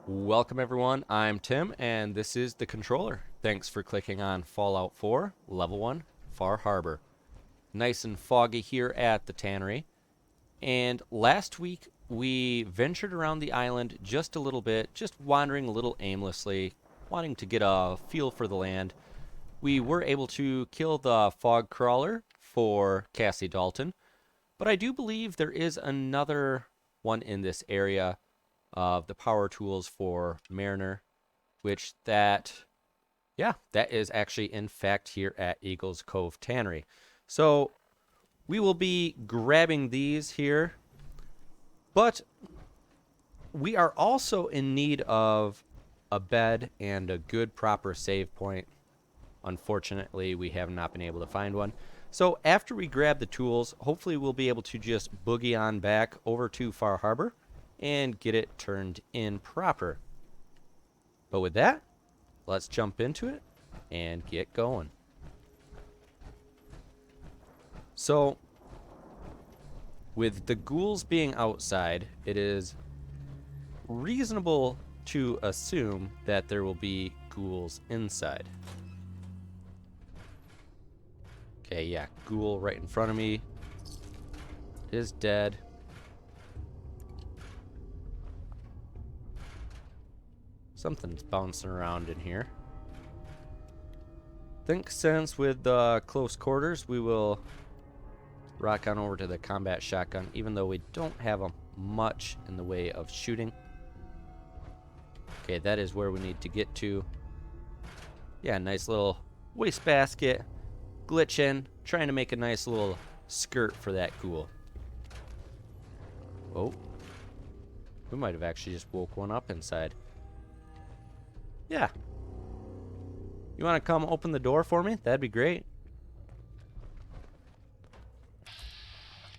Welcome everyone, I'm Tim and this is the controller. Thanks for clicking on Fallout 4, Level 1, Far Harbor. Nice and foggy here at the Tannery. And last week we ventured around the island just a little bit, just wandering a little aimlessly, wanting to get a feel for the land. We were able to kill the fog crawler for Cassie Dalton, but I do believe there is another one in this area of the power tools for Mariner, that is actually in fact here at Eagles Cove Tannery. So we will be grabbing these here, but we are also in need of a bed and a good proper save point. Unfortunately, we have not been able to find one. So after we grab the tools, hopefully we'll be able to just boogie on back over to Far Harbor and get it turned in proper. But with that, let's jump into it and get going. So, with the ghouls being outside, it is reasonable to assume that there will be ghouls inside. Okay, yeah, ghoul right in front of me is dead. Something's bouncing around in here. Think since with the close quarters, we will rock on over to the combat shotgun, even though we don't have much in the way of shooting. Okay, that is where we need to get to. Yeah, nice little wastebasket. Glitch in, trying to make a nice little skirt for that ghoul. Oh, we might have actually just woke one up inside. Yeah. You want to come open the door for me? That'd be great.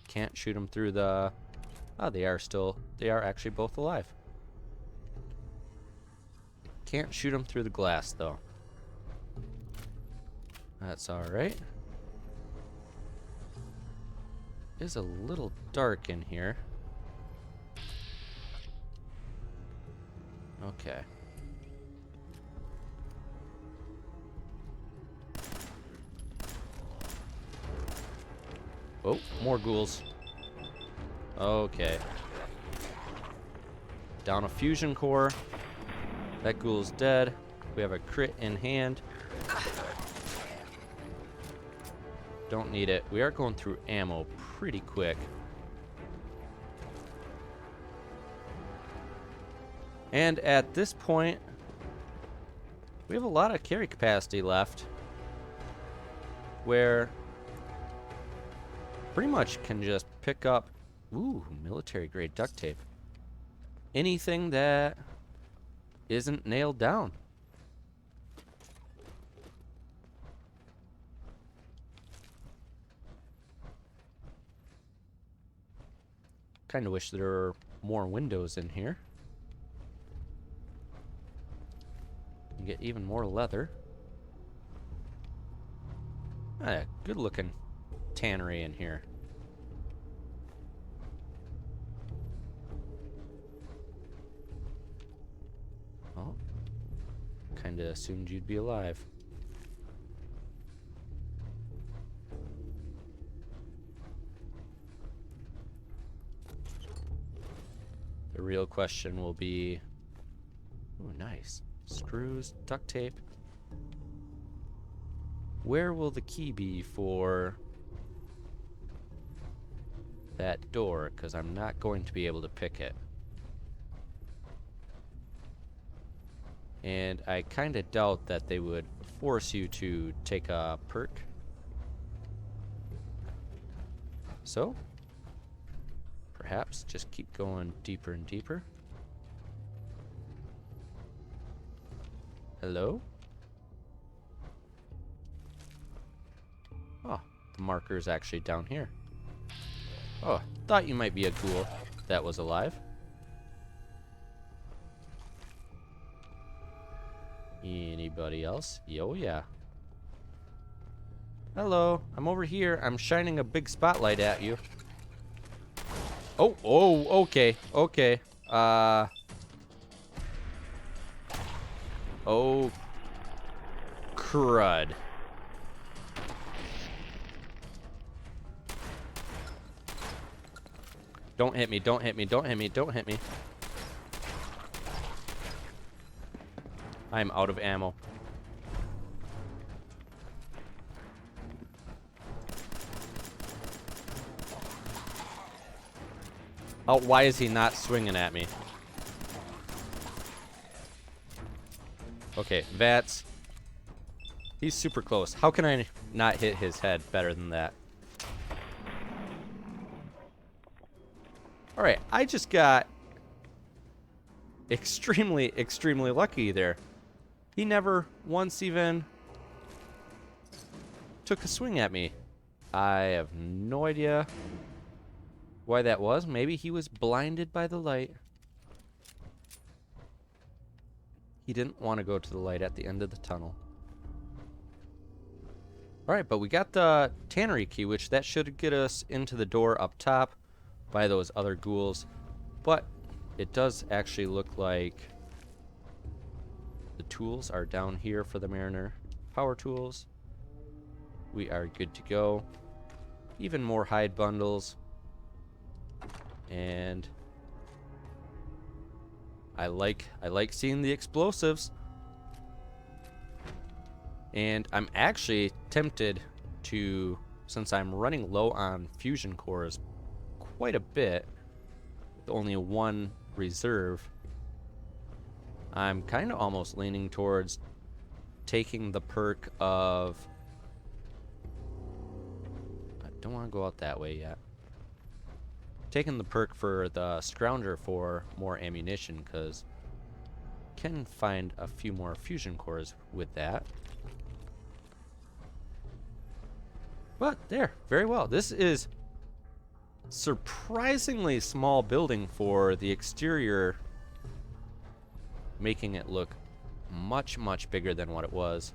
Can't shoot them through the... Oh, they are actually both alive. Can't shoot them through the glass, though. That's alright. It is a little dark in here. Okay. Oh, more ghouls. Okay. Down a fusion core. That ghoul's dead. We have a crit in hand. Don't need it. We are going through ammo pretty quick. And at this point, we have a lot of carry capacity left, where pretty much can just pick up, military grade duct tape. Anything that isn't nailed down. Kind of wish there were more windows in here. You get even more leather. Good looking tannery in here. Oh, kind of assumed you'd be alive. The real question will be, oh, nice. Screws, duct tape. Where will the key be for that door? Because I'm not going to be able to pick it. And I kind of doubt that they would force you to take a perk. So, perhaps just keep going deeper and deeper. Hello? Oh, the marker is actually down here. Oh, thought you might be a ghoul that was alive. Anybody else? Oh, yeah. Hello, I'm over here. I'm shining a big spotlight at you. Oh, okay, okay. Oh, crud. Don't hit me, don't hit me, don't hit me, don't hit me. I'm out of ammo. Oh, why is he not swinging at me? Okay, Vats. He's super close. How can I not hit his head better than that? Alright, I just got extremely, extremely lucky there. He never once even took a swing at me. I have no idea why that was. Maybe he was blinded by the light. He didn't want to go to the light at the end of the tunnel. Alright, but we got the Tannery Key, which that should get us into the door up top by those other ghouls. But it does actually look like the tools are down here for the Mariner. Power tools. We are good to go. Even more hide bundles. And I like seeing the explosives. And I'm actually tempted to, since I'm running low on fusion cores quite a bit, with only one reserve, I'm kind of almost leaning towards taking the perk of... I don't want to go out that way yet. Taking the perk for the Scrounger for more ammunition, because can find a few more fusion cores with that. But there, very well. This is surprisingly small building for the exterior, making it look much, much bigger than what it was.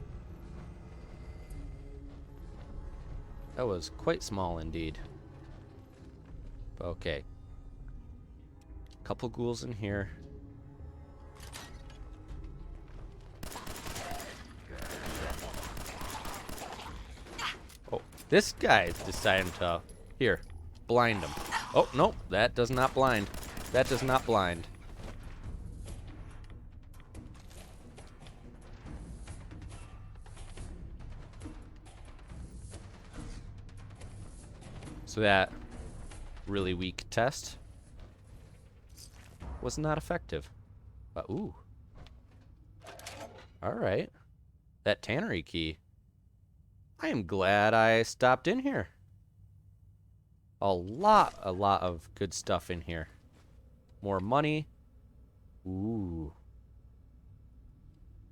That was quite small indeed. Okay. Couple ghouls in here. Oh, this guy's deciding to... Here, blind him. Oh, nope, that does not blind. That does not blind. So that really weak test was not effective. Ooh. Alright. That Tannery Key. I am glad I stopped in here. A lot of good stuff in here. More money. Ooh.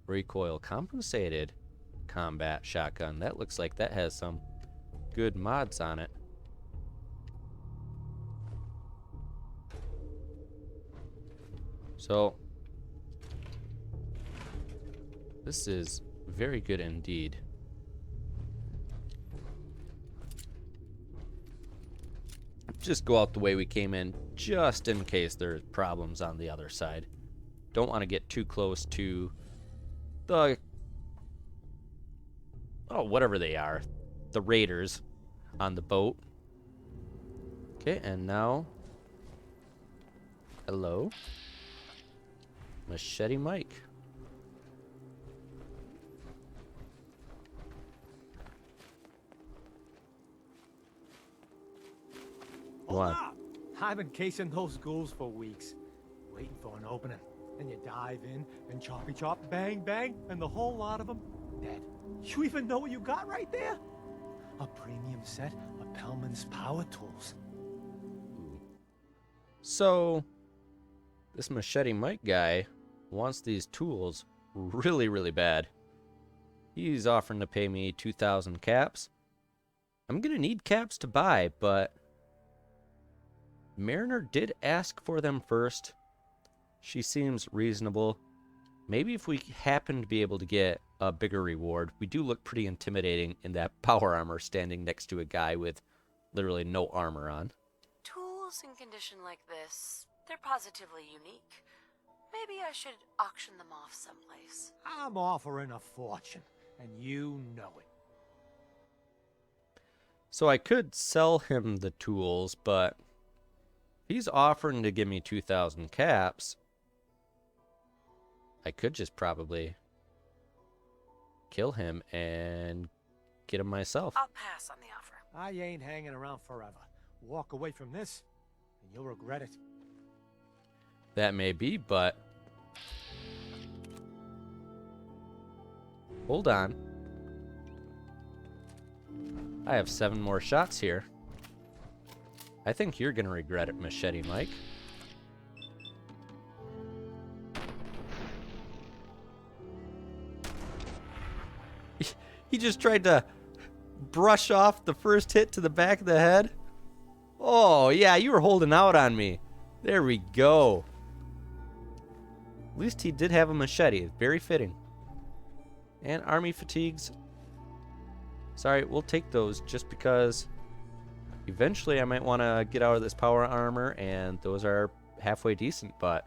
Recoil compensated combat shotgun. That looks like that has some good mods on it. So, this is very good indeed. Just go out the way we came in, just in case there's problems on the other side. Don't want to get too close to the... oh, whatever they are. The raiders on the boat. Okay, and now... hello? Machete Mike. Hold up! I've been casing those ghouls for weeks, waiting for an opening. Then you dive in, and choppy chop, bang bang, and the whole lot of them dead. You even know what you got right there? A premium set of Pellman's power tools. So, this Machete Mike guy wants these tools really, really bad. He's offering to pay me 2,000 caps. I'm gonna need caps to buy, but Mariner did ask for them first. She seems reasonable. Maybe if we happen to be able to get a bigger reward. We do look pretty intimidating in that power armor standing next to a guy with literally no armor on. Tools in condition like this, they're positively unique. Maybe I should auction them off someplace. I'm offering a fortune, and you know it. So I could sell him the tools, but he's offering to give me 2,000 caps. I could just probably kill him and get him myself. I'll pass on the offer. I ain't hanging around forever. Walk away from this, and you'll regret it. That may be, but hold on. I have 7 more shots here. I think you're gonna regret it, Machete Mike. He just tried to brush off the first hit to the back of the head. Oh, yeah, you were holding out on me. There we go. At least he did have a machete. Very fitting. And army fatigues. Sorry, we'll take those just because eventually I might want to get out of this power armor, and those are halfway decent, but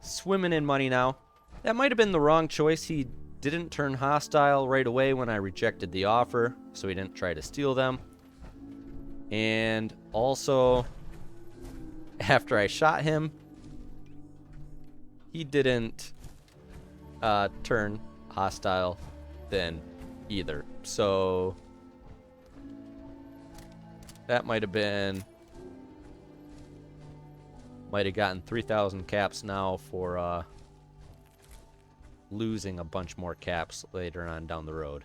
swimming in money now. That might have been the wrong choice. He didn't turn hostile right away when I rejected the offer, so he didn't try to steal them. And also, after I shot him, he didn't turn hostile then either. So that might have gotten 3,000 caps now for losing a bunch more caps later on down the road.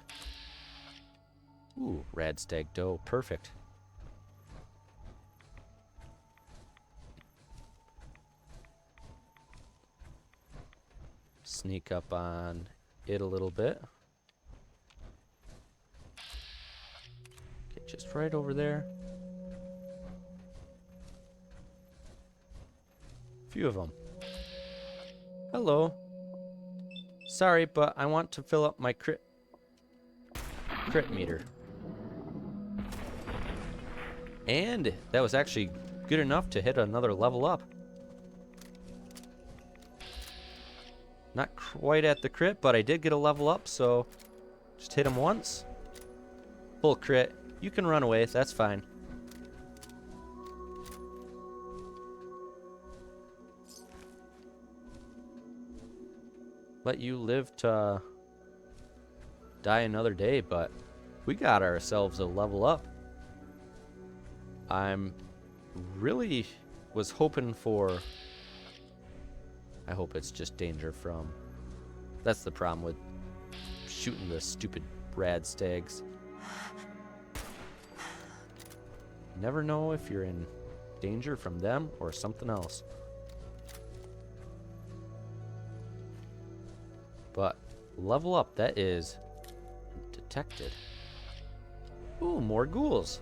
Ooh, rad stag doe, perfect. Sneak up on it a little bit. Get just right over there. Few of them. Hello. Sorry, but I want to fill up my crit meter. And that was actually good enough to hit another level up. Not quite at the crit, but I did get a level up, so just hit him once. Full crit. You can run away, that's fine. Let you live to die another day, but we got ourselves a level up. I'm really was hoping for... I hope it's just danger from... That's the problem with shooting the stupid rad stags. Never know if you're in danger from them or something else. But level up, that is detected. Ooh, more ghouls.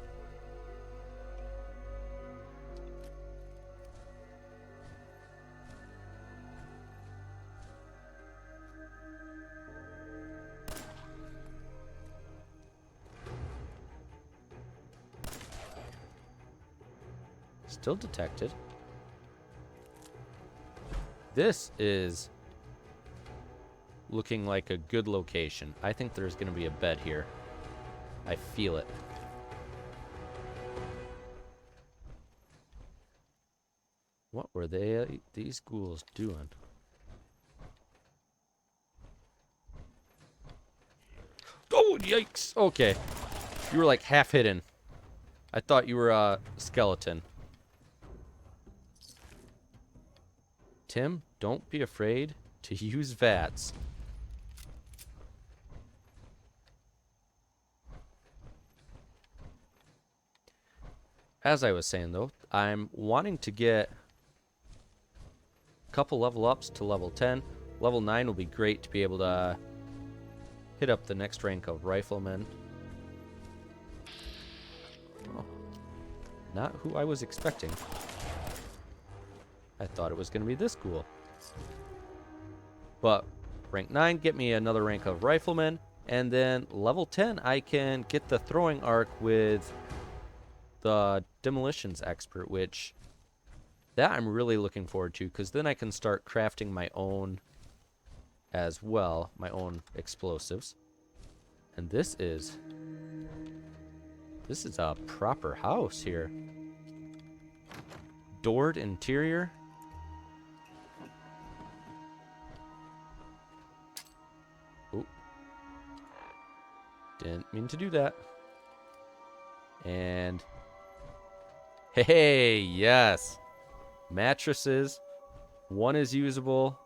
Still detected. This is looking like a good location. I think there's going to be a bed here. I feel it. What were these ghouls doing? Oh, yikes. Okay. You were like half hidden. I thought you were a skeleton. Tim, don't be afraid to use VATS. As I was saying, though, I'm wanting to get a couple level ups to level 10. Level 9 will be great to be able to hit up the next rank of rifleman. Oh, not who I was expecting. I thought it was going to be this cool. But rank 9, get me another rank of rifleman. And then level 10, I can get the throwing arc with the demolitions expert, which That I'm really looking forward to, because then I can start crafting my own as well, my own explosives. And this is a proper house here. Doored interior. Oop. Didn't mean to do that. And hey, yes. Mattresses. One is usable.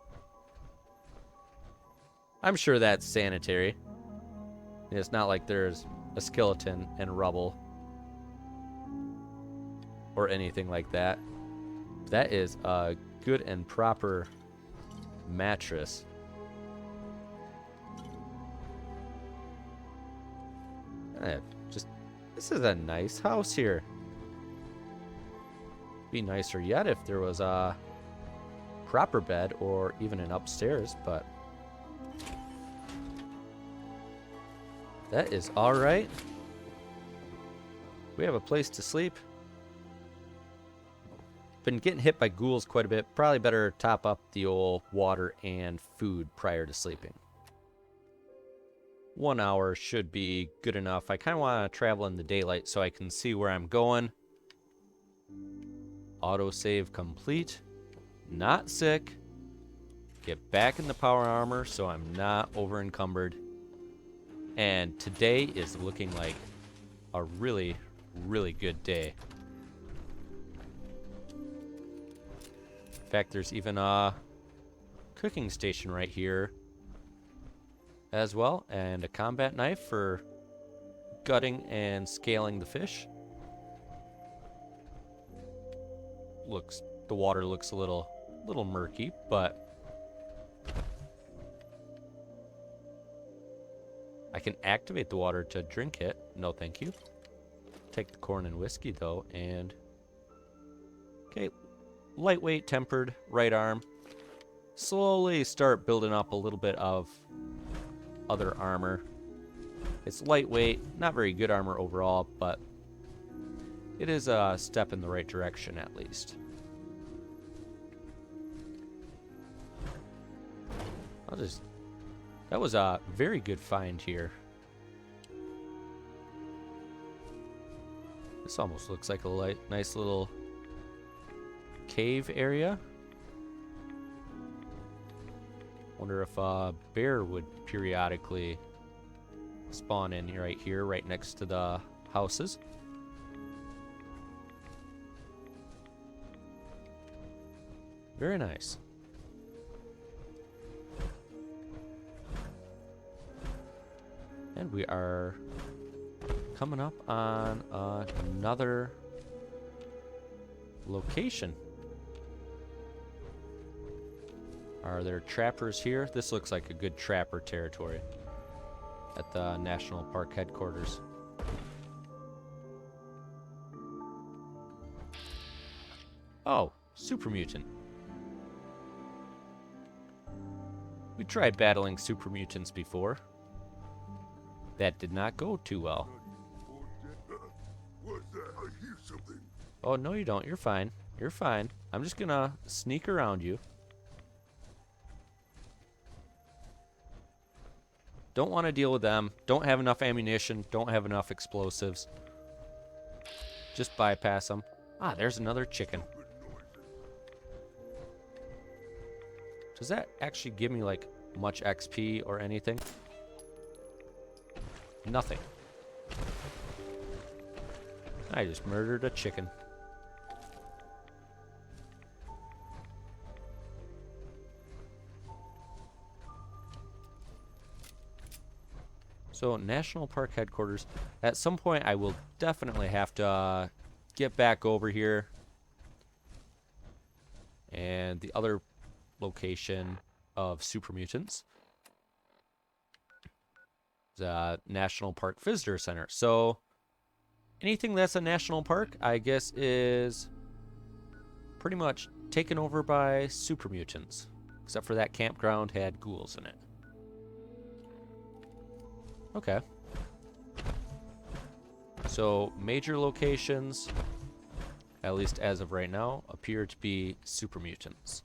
I'm sure that's sanitary. It's not like there's a skeleton and rubble or anything like that. That is a good and proper mattress. This is a nice house here. Be nicer yet if there was a proper bed or even an upstairs, but that is all right. We have a place to sleep. Been getting hit by ghouls quite a bit. Probably better top up the old water and food prior to sleeping. 1 hour should be good enough. I kind of want to travel in the daylight so I can see where I'm going. Autosave complete. Not sick. Get back in the power armor so I'm not over encumbered. And today is looking like a really, really good day. In fact, there's even a cooking station right here as well, and a combat knife for gutting and scaling the fish. The water looks a little murky, but I can activate the water to drink it. No, thank you. Take the corn and whiskey though, and okay, lightweight tempered right arm. Slowly start building up a little bit of other armor. It's lightweight, not very good armor overall, but it is a step in the right direction at least. That was a very good find here. This almost looks like a nice little cave area. Wonder if a bear would periodically spawn in right here, right next to the houses. Very nice. And we are coming up on another location. Are there trappers here? This looks like a good trapper territory at the National Park headquarters. Oh, super mutant. We tried battling super mutants before. That did not go too well. Oh, no you don't. You're fine. You're fine. I'm just gonna sneak around you. Don't want to deal with them. Don't have enough ammunition. Don't have enough explosives. Just bypass them. Ah, there's another chicken. Does that actually give me, like, much XP or anything? Nothing. I just murdered a chicken. So, National Park headquarters. At some point, I will definitely have to get back over here. And the other location of super mutants. The National Park Visitor Center. So, anything that's a national park, I guess, is pretty much taken over by super mutants. Except for that campground had ghouls in it. Okay. So, major locations. at least as of right now, appear to be super mutants.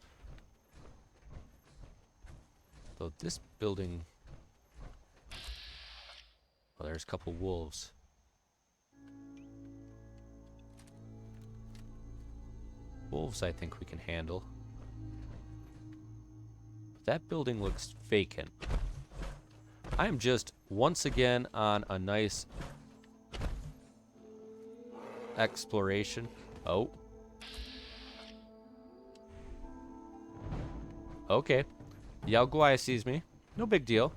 Though this building... Oh, there's a couple wolves. Wolves I think we can handle. That building looks vacant. I am just once again on a nice exploration. Oh. Okay. Yao Guai sees me. No big deal.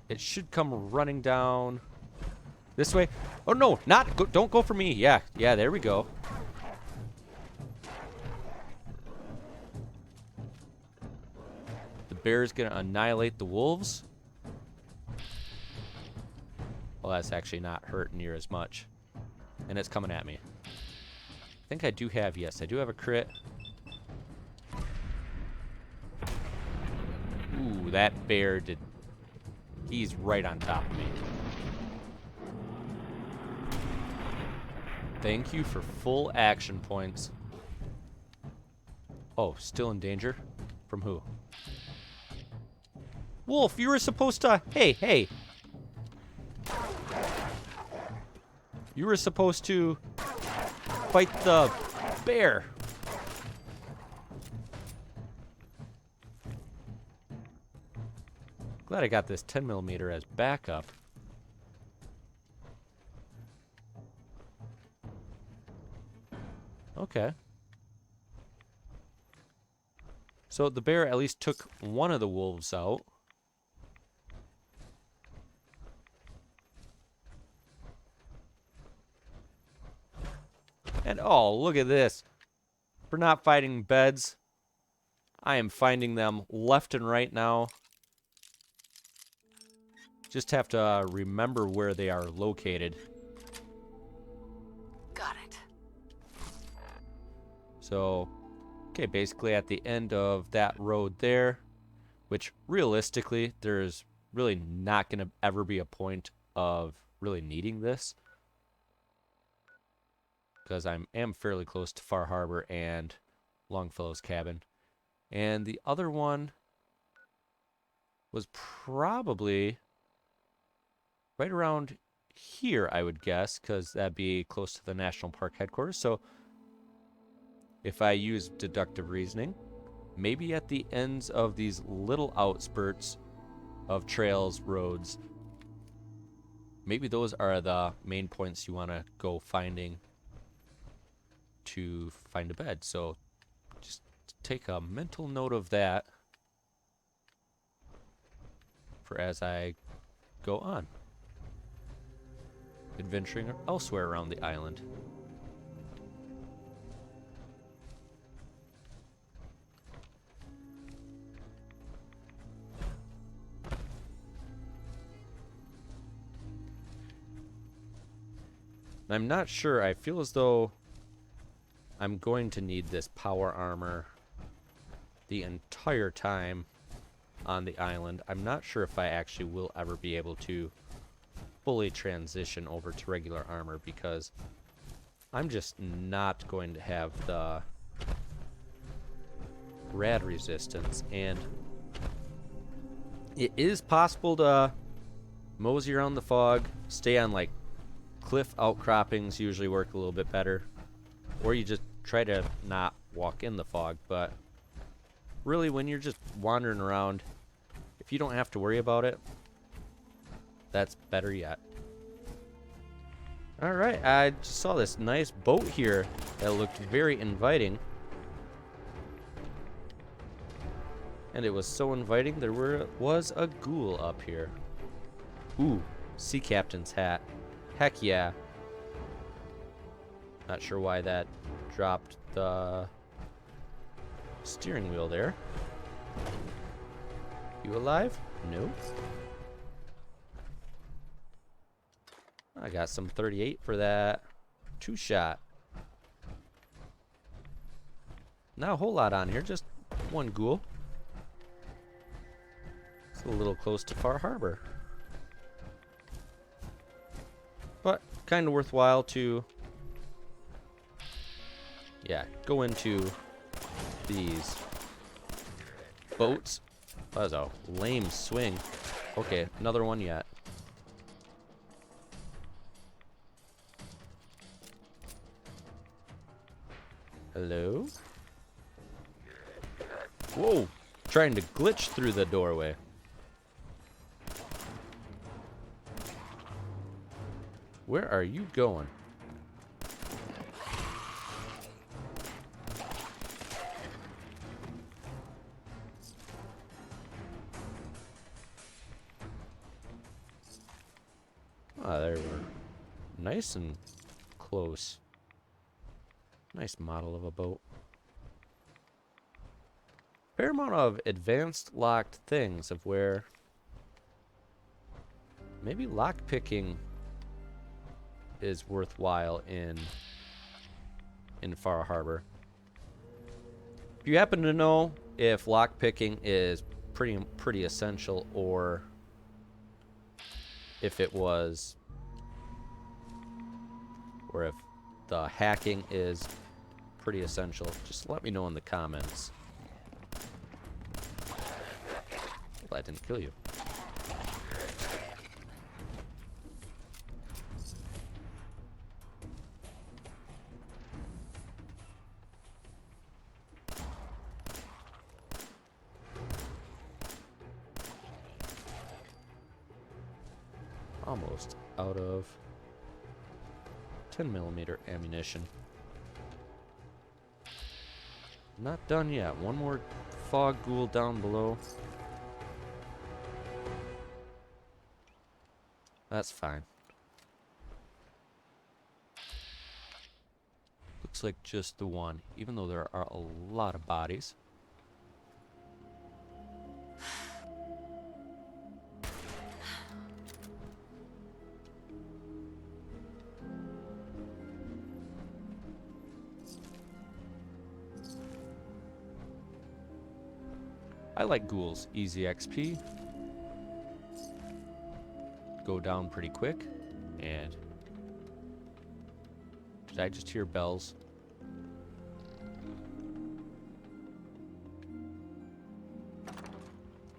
It should come running down this way. Oh no, not go, don't go for me. Yeah, there we go. The bear is gonna annihilate the wolves. Well, that's actually not hurt near as much. And it's coming at me. I think I do have, yes, I do have a crit. Ooh, that bear did... He's right on top of me. Thank you for full action points. Oh, still in danger? From who? Wolf, you were supposed to... Hey. You were supposed to fight the bear. Glad I got this 10mm as backup. Okay. So the bear at least took one of the wolves out. And oh, look at this. For not fighting beds, I am finding them left and right now. Just have to remember where they are located. Got it. So, okay, basically at the end of that road there, which realistically, there's really not going to ever be a point of really needing this. Because I am fairly close to Far Harbor and Longfellow's cabin. And the other one was probably right around here, I would guess, because that'd be close to the National Park headquarters. So if I use deductive reasoning, maybe at the ends of these little outspurts of trails, roads, maybe those are the main points you want to go finding to find a bed. So just take a mental note of that for as I go on, adventuring elsewhere around the island. I'm not sure. I feel as though I'm going to need this power armor the entire time on the island. I'm not sure if I actually will ever be able to fully transition over to regular armor because I'm just not going to have the rad resistance. And it is possible to mosey around the fog, stay on like cliff outcroppings usually work a little bit better. Or you just try to not walk in the fog. But really, when you're just wandering around, if you don't have to worry about it, that's better yet. Alright, I just saw this nice boat here that looked very inviting. And it was so inviting, there was a ghoul up here. Ooh, sea captain's hat. Heck yeah. Not sure why that dropped the steering wheel there. You alive? Nope. I got some 38 for that 2-shot. Not a whole lot on here, just one ghoul. It's a little close to Far Harbor. But kind of worthwhile to Yeah, go into these boats. That was a lame swing. Okay, another one yet. Hello? Whoa! Trying to glitch through the doorway. Where are you going? Ah, there we're nice and close. Nice model of a boat. Fair amount of advanced locked things of where maybe lockpicking is worthwhile in Far Harbor. If you happen to know if lockpicking is pretty essential, or if it was, or if the hacking is pretty essential, just let me know in the comments. Well, that didn't kill you. Almost out of 10mm ammunition. Not done yet. One more fog ghoul down below. That's fine. Looks like just the one, even though there are a lot of bodies. I like ghouls. Easy XP. Go down pretty quick. And did I just hear bells?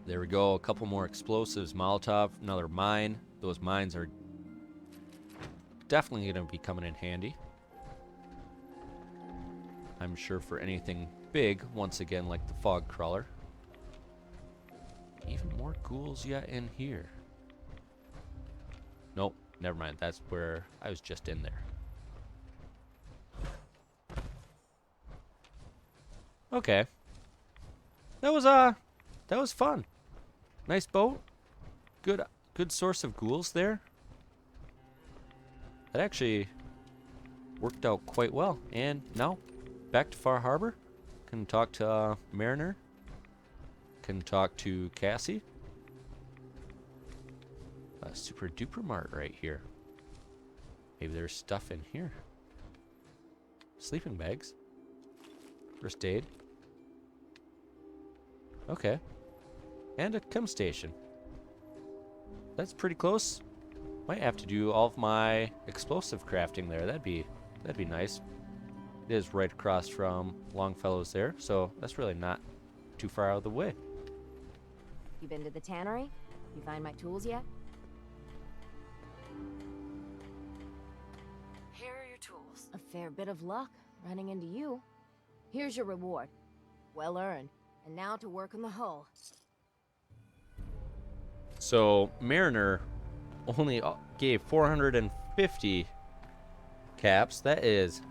There we go. A couple more explosives. Molotov, another mine. Those mines are definitely going to be coming in handy. I'm sure for anything big, once again, like the fog crawler. Even more ghouls yet in here. Nope, never mind. That's where I was just in there. Okay. That was fun. Nice boat. Good source of ghouls there. That actually worked out quite well. And now back to Far Harbor. Can talk to Mariner. Can talk to Cassie. A super duper mart right here. Maybe there's stuff in here. Sleeping bags. First aid. Okay. And a chem station. That's pretty close. Might have to do all of my explosive crafting there. That'd be nice. It is right across from Longfellow's there, so that's really not too far out of the way. You been to the tannery? You find my tools yet? Here are your tools. A fair bit of luck running into you. Here's your reward. Well earned. And now to work on the hull. So Mariner only gave 450 caps. That is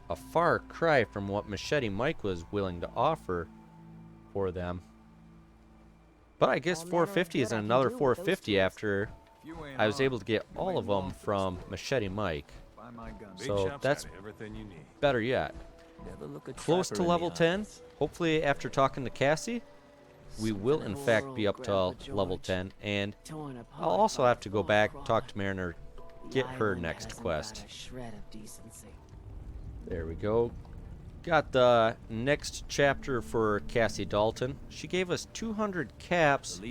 a far cry from what Machete Mike was willing to offer for them. But I guess 450 is another 450 after I was able to get all of them from Machete Mike. So that's better yet. Close to level 10. Hopefully after talking to Cassie, we will in fact be up to level 10. And I'll also have to go back, talk to Mariner, get her next quest. There we go. Got the next chapter for Cassie Dalton. She gave us 200 caps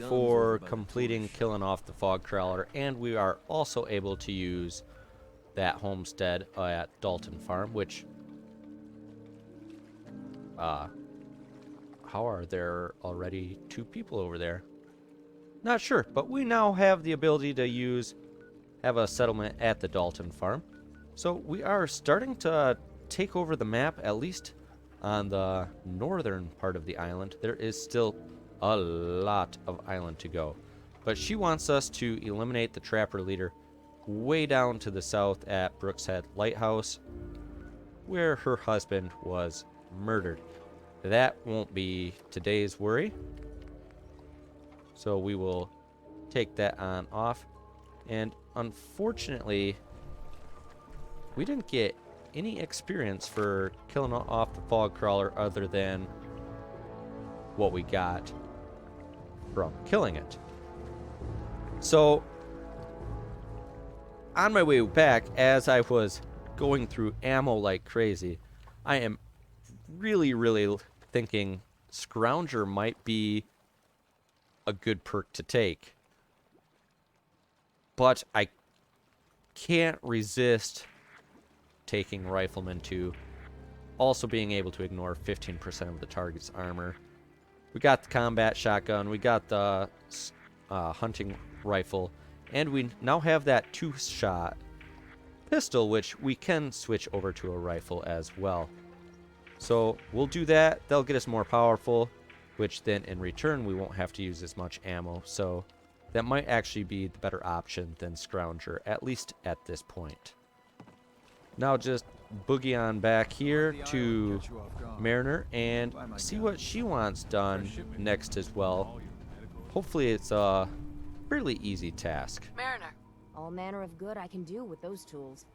for completing killing off the fog crawler, and we are also able to use that homestead at Dalton Farm, which How are there already 2 people over there? Not sure, but we now have the ability to have a settlement at the Dalton farm. So we are starting to take over the map, at least on the northern part of the island. There is still a lot of island to go. But she wants us to eliminate the trapper leader way down to the south at Brooks Head Lighthouse, where her husband was murdered. That won't be today's worry. So we will take that on off. And unfortunately, we didn't get any experience for killing off the fog crawler other than what we got from killing it. So on my way back, as I was going through ammo like crazy, I am really thinking Scrounger might be a good perk to take. But I can't resist taking Rifleman 2. Also being able to ignore 15% of the target's armor. We got the combat shotgun. We got the hunting rifle. And we now have that 2-shot pistol, which we can switch over to a rifle as well. So we'll do that. They'll get us more powerful, which then in return we won't have to use as much ammo. So that might actually be the better option than Scrounger, at least at this point. Now just boogie on back here to Mariner and see what she wants done next as well. Hopefully it's a fairly easy task. Mariner. All manner of good I can do with those tools.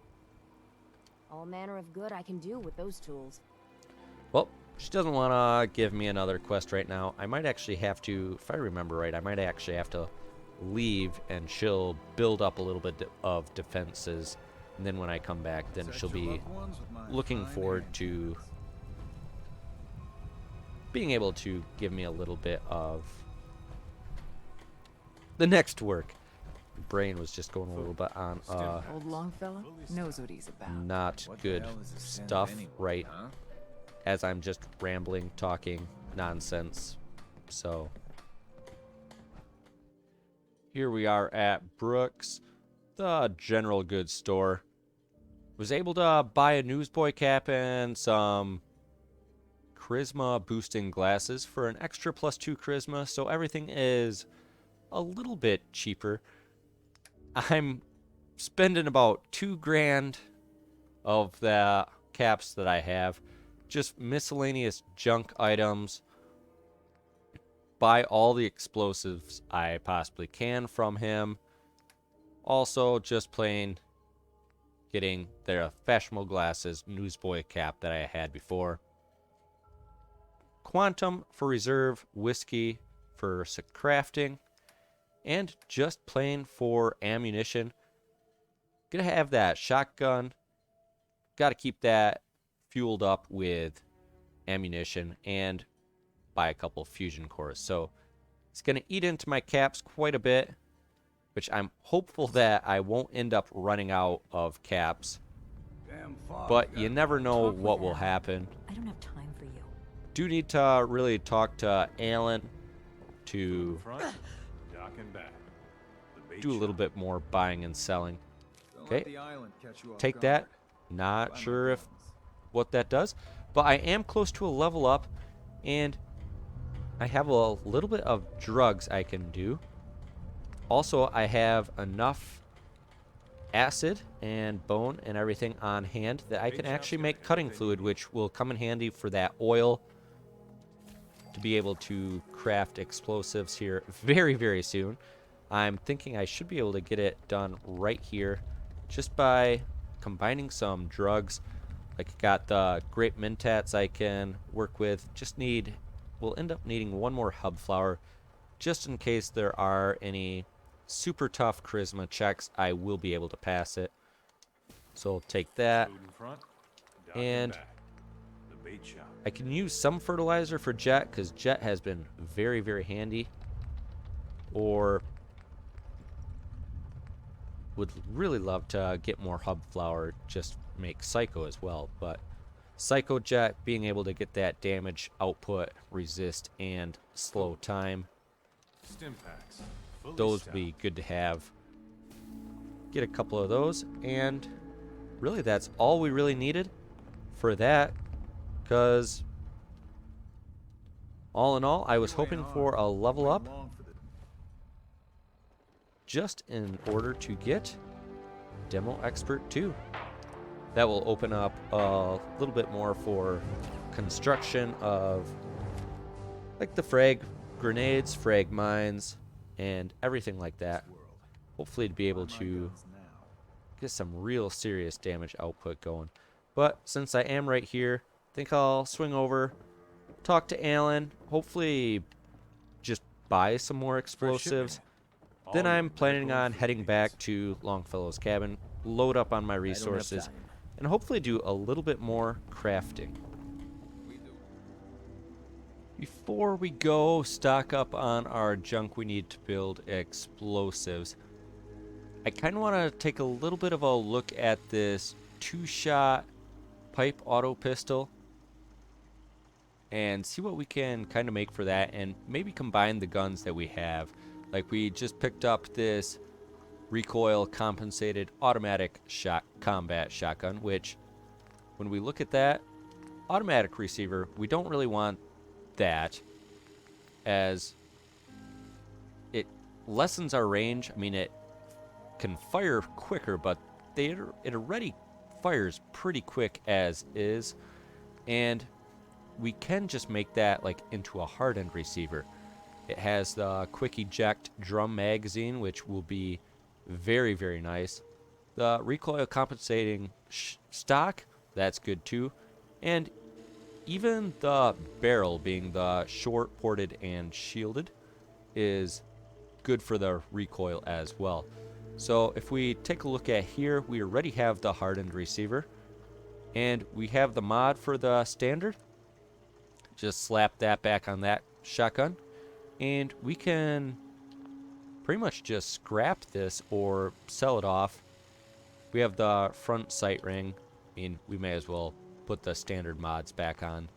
All manner of good I can do with those tools. Well, she doesn't want to give me another quest right now. I might actually have to, if I remember right, I might actually have to leave and she'll build up a little bit of defenses. And then when I come back, then she'll be looking forward to being able to give me a little bit of the next work. Brain was just going a little bit on Old Longfellow knows what he's about. not good stuff right as I'm just rambling, talking nonsense. So here we are at Brooks, the general goods store. Was able to buy a newsboy cap and some charisma boosting glasses for an extra +2 charisma, so everything is a little bit cheaper. I'm spending about $2,000 of the caps that I have, just miscellaneous junk items. Buy all the explosives I possibly can from him. Also, just plain getting their fashionable glasses, newsboy cap that I had before. Quantum for reserve, whiskey for crafting, and just plain for ammunition. Gonna have that shotgun. Gotta keep that fueled up with ammunition and buy a couple fusion cores. So it's gonna eat into my caps quite a bit, which I'm hopeful that I won't end up running out of caps. But you never know what will happen. I don't have time for you. Do need to really talk to Alan to do a little bit more buying and selling. Okay, take that. Not sure if what that does, but I am close to a level up, and I have a little bit of drugs I can do. Also, I have enough acid and bone and everything on hand that I can actually make cutting fluid, which will come in handy for that oil to be able to craft explosives here very soon. I'm thinking I should be able to get it done right here just by combining some drugs. Like, I got the grape mentats I can work with. We'll end up needing one more hub flower just in case there are any super tough charisma checks. I will be able to pass it. So I'll take that. And I can use some fertilizer for Jet, because Jet has been very handy. Or would really love to get more hub flower, just make Psycho as well. But Psycho Jet being able to get that damage output, resist, and slow time. Stim packs. Fully Those would stocked. be good to have. Get a couple of those, and really that's all we really needed for that, because all in all, I was hoping for a level up just in order to get Demo Expert 2. That will open up a little bit more for construction of like the frag grenades, frag mines, and everything like that. Hopefully to be able to get some real serious damage output going. But since I am right here, I think I'll swing over, talk to Alan, hopefully just buy some more explosives. Then I'm planning on heading back to Longfellow's cabin, load up on my resources, and hopefully do a little bit more crafting. Before we go stock up on our junk we need to build explosives, I kind of want to take a little bit of a look at this 2-shot pipe auto pistol and see what we can kind of make for that, and maybe combine the guns that we have. Like we just picked up this recoil compensated automatic combat shotgun, which when we look at that automatic receiver, we don't really want that, as it lessens our range. I mean, it can fire quicker, but it already fires pretty quick as is, and we can just make that like into a hardened receiver. It has the quick eject drum magazine, which will be very, very nice. The recoil compensating stock, that's good too. And even the barrel, being the short, ported, and shielded, is good for the recoil as well. So if we take a look at here, we already have the hardened receiver, and we have the mod for the standard. Just slap that back on that shotgun, and we can pretty much just scrap this or sell it off. We have the front sight ring. I mean, we may as well put the standard mods back on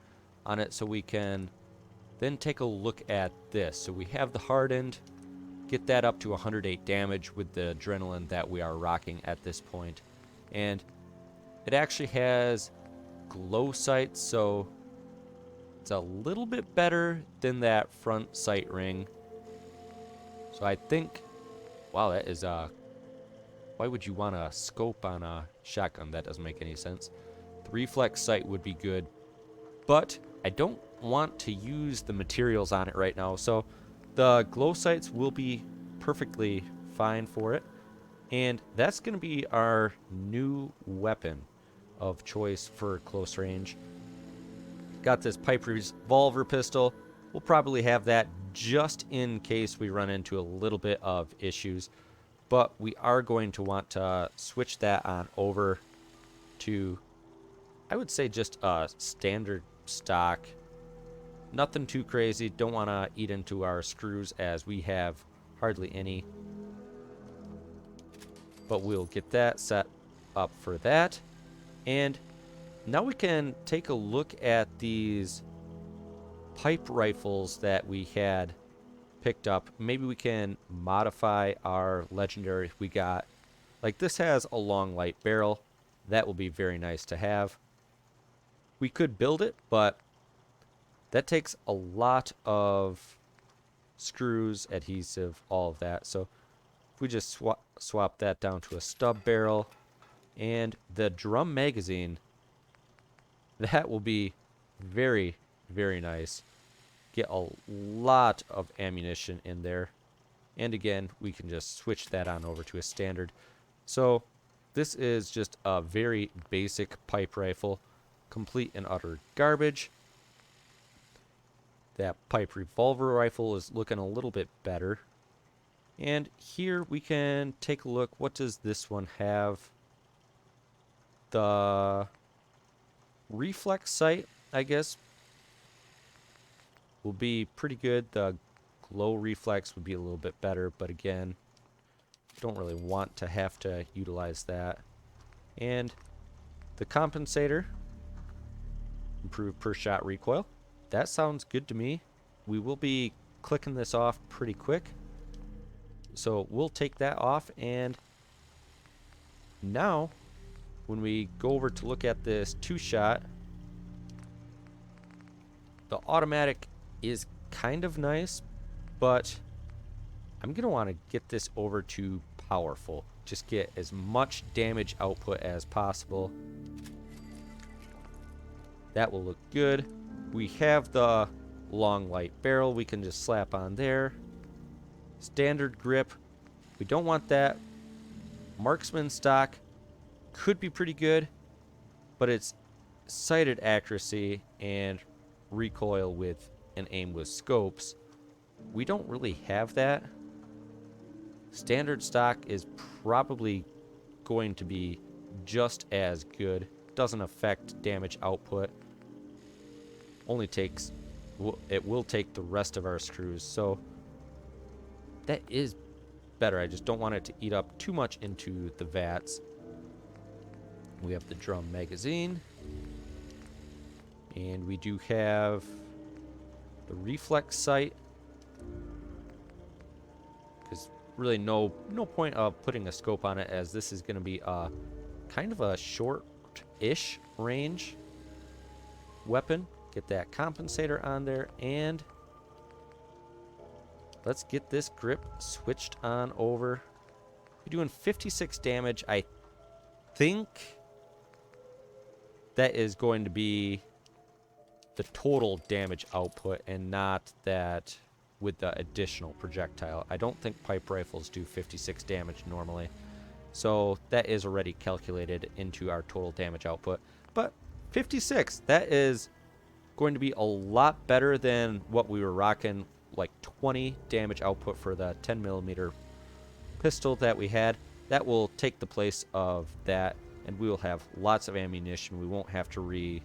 it, so we can then take a look at this. So we have the hardened, get that up to 108 damage with the adrenaline that we are rocking at this point. And it actually has glow sights, so it's a little bit better than that front sight ring. So I think, wow, that is why would you want a scope on a shotgun? That doesn't make any sense. The reflex sight would be good, but I don't want to use the materials on it right now, so the glow sights will be perfectly fine for it. And that's going to be our new weapon of choice for close range. Got this pipe revolver pistol. We'll probably have that just in case we run into a little bit of issues, but we are going to want to switch that on over to, I would say, just a standard stock. Nothing too crazy. Don't want to eat into our screws, as we have hardly any, but we'll get that set up for that. And now we can take a look at these pipe rifles that we had picked up. Maybe we can modify our legendary we got. Like this has a long light barrel. That will be very nice to have. We could build it, but that takes a lot of screws, adhesive, all of that. So if we just swap that down to a stub barrel, and the drum magazine, that will be very, very nice. Get a lot of ammunition in there. And again, we can just switch that on over to a standard. So this is just a very basic pipe rifle, complete and utter garbage. That pipe revolver rifle is looking a little bit better. And here we can take a look. What does this one have? The reflex sight, I guess, will be pretty good. The glow reflex would be a little bit better, but again, don't really want to have to utilize that. And the compensator, Improved per shot recoil. That sounds good to me. We will be clicking this off pretty quick. So we'll take that off, and now when we go over to look at this 2-shot, the automatic is kind of nice, but I'm going to want to get this over to powerful. Just get as much damage output as possible. That will look good. We have the long light barrel we can just slap on there. Standard grip, we don't want that. Marksman stock could be pretty good, but it's sighted accuracy and recoil with and aim with scopes. We don't really have that. Standard stock is probably going to be just as good. Doesn't affect damage output. Only takes, it will take the rest of our screws. So that is better. I just don't want it to eat up too much into the vats. We have the drum magazine. And we do have the reflex sight. Because really no point of putting a scope on it, as this is going to be a kind of a short-ish range weapon. Get that compensator on there, and let's get this grip switched on over. We're doing 56 damage. I think that is going to be the total damage output and not that with the additional projectile. I don't think pipe rifles do 56 damage normally. So that is already calculated into our total damage output. But 56, that is going to be a lot better than what we were rocking, like 20 damage output for the 10mm pistol that we had. That will take the place of that, and we will have lots of ammunition. We won't have to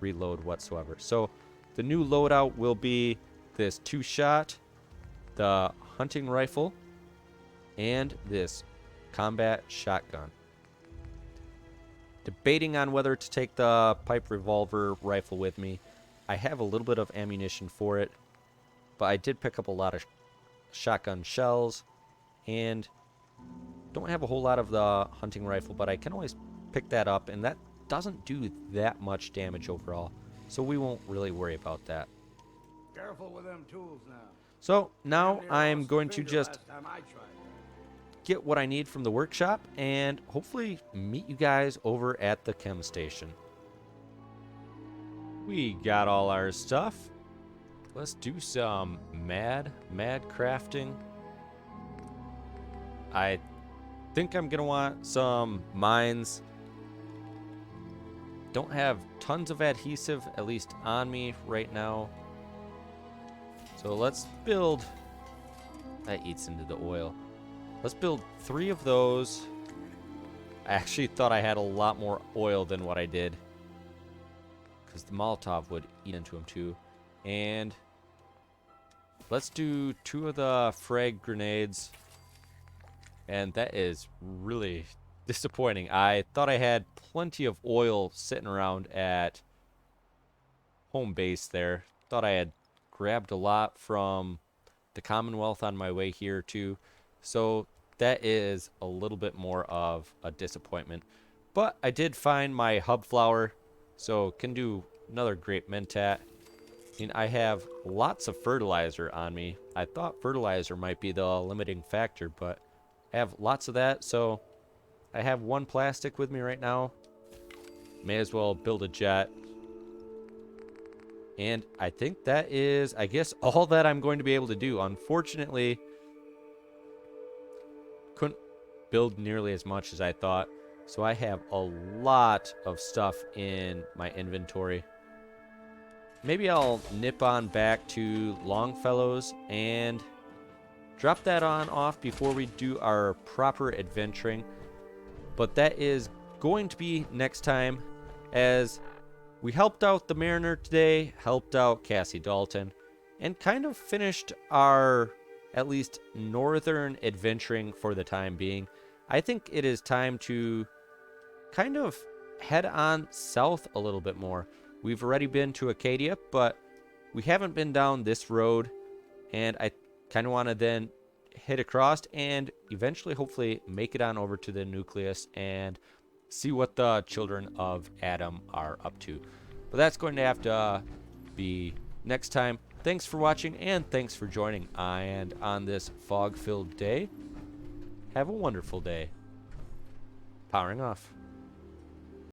reload whatsoever. So the new loadout will be this 2-shot, the hunting rifle, and this combat shotgun. Debating on whether to take the pipe revolver rifle with me. I have a little bit of ammunition for it, but I did pick up a lot of shotgun shells, and don't have a whole lot of the hunting rifle, but I can always pick that up, and that doesn't do that much damage overall, so we won't really worry about that. Careful with them tools now. So now I'm going to just get what I need from the workshop and hopefully meet you guys over at the chem station. We got all our stuff. Let's do some mad crafting. I think I'm gonna want some mines. Don't have tons of adhesive, at least on me right now. So let's build, that eats into the oil. Let's build 3 of those. I actually thought I had a lot more oil than what I did, because the Molotov would eat into them too. And let's do 2 of the frag grenades. And that is really disappointing. I thought I had plenty of oil sitting around at home base there. Thought I had grabbed a lot from the Commonwealth on my way here too. So that is a little bit more of a disappointment. But I did find my hub flower, so can do another great mentat. I mean, I have lots of fertilizer on me. I thought fertilizer might be the limiting factor, but I have lots of that, so I have 1 plastic with me right now. May as well build a jet. And I think that is, I guess, all that I'm going to be able to do. Unfortunately, couldn't build nearly as much as I thought. So I have a lot of stuff in my inventory. Maybe I'll nip on back to Longfellow's and drop that on off before we do our proper adventuring. But that is going to be next time, as we helped out the Mariner today, helped out Cassie Dalton, and kind of finished our, at least, northern adventuring for the time being. I think it is time to kind of head on south a little bit more. We've already been to Acadia, but we haven't been down this road, and I kind of want to then hit across and eventually, hopefully, make it on over to the nucleus and see what the children of Adam are up to. But that's going to have to be next time. Thanks for watching, and thanks for joining. And on this fog-filled day, have a wonderful day. Powering off.